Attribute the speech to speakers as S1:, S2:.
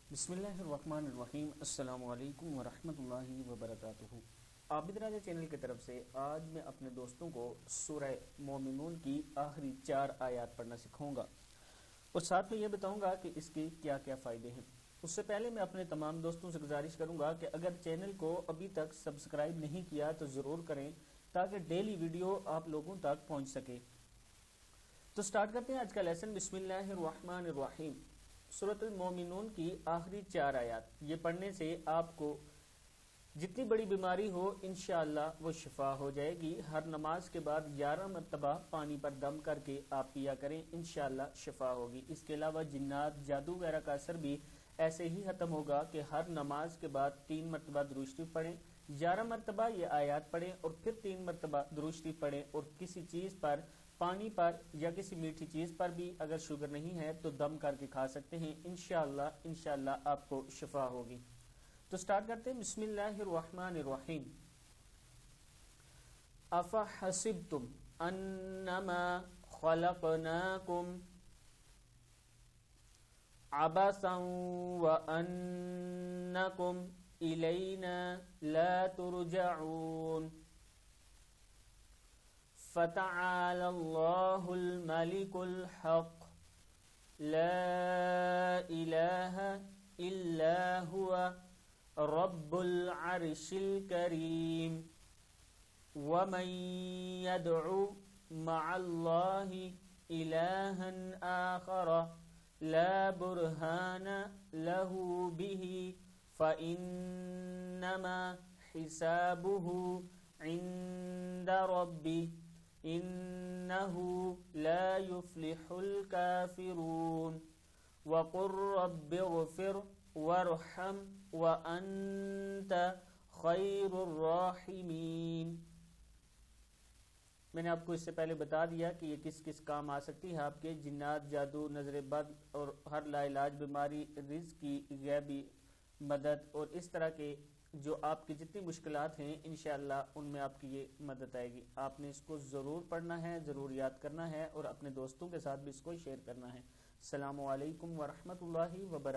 S1: बिस्मिल्लाहिर्रहमानिर्रहीम। अस्सलाम वालेकुम वरहमतुल्लाहि वबरकातुहू। आबिद राजा चैनल की तरफ से आज मैं अपने दोस्तों को सूरह मोमिनून की आखिरी 4 आयत पढ़ना सिखाऊंगा और साथ में ये बताऊंगा कि इसके क्या क्या फ़ायदे हैं। उससे पहले मैं अपने तमाम दोस्तों से गुजारिश करूंगा कि अगर चैनल को अभी तक सब्सक्राइब नहीं किया तो ज़रूर करें ताकि डेली वीडियो आप लोगों तक पहुँच सके। तो स्टार्ट करते हैं आज का लेसन। बिस्मिल्लाहिर्रहमानिर्रहीम। सूरतुल मोमिनून की आखिरी 4 आयत, ये पढ़ने से आपको जितनी बड़ी बीमारी हो इंशाअल्लाह वो शिफा हो जाएगी। हर नमाज के बाद 11 मरतबा पानी पर दम करके आप पिया करें, इंशाअल्लाह शिफा होगी। इसके अलावा जिन्नात जादू वगैरह का असर भी ऐसे ही खत्म होगा कि हर नमाज के बाद 3 मरतबा दुरूद शरीफ पढ़ें, 11 मरतबा ये आयत पढ़ें और फिर 3 मरतबा दुरूद शरीफ पढ़ें। और किसी चीज़ पर, पानी पर या किसी मीठी चीज़ पर भी अगर शुगर नहीं है तो दम करके खा सकते हैं। इंशाअल्लाह आपको शिफा होगी। तो स्टार्ट करते हैं। बिस्मिल्लाहिर्रहमानिर्रहीम। अफहसिबतुम अन्नमा खलकनाकुम अबसन व अन्नकुम इलैना ला तुरजऊन फ़तआलल्लाहुल मलिकुल हक़ ला इलाहा इल्ला हुवा रब्बुल अर्शिल करीम वमन यदउ मअल्लाहि इलाहन आखर ला बुरहान लहू बिही फ़इन्नमा हिसाबुहु इंद रब्बी इन्नहु ला युफ्लिहुल काफिरून वक़ुर रब्बिग़फिर वरहम व अन्त खैरुर राहिमीन। मैंने आपको इससे पहले बता दिया कि ये किस किस काम आ सकती है आपके। जिन्नात, जादू, नजर बद और हर लाइलाज बीमारी, रिज़्क़ की गैबी मदद और इस तरह के जो आपकी जितनी मुश्किलात हैं इंशाअल्लाह उनमें आपकी ये मदद आएगी। आपने इसको ज़रूर पढ़ना है, ज़रूर याद करना है और अपने दोस्तों के साथ भी इसको शेयर करना है। अस्सलामु अलैकुम वरहमतुल्लाहि वबरकातुहू।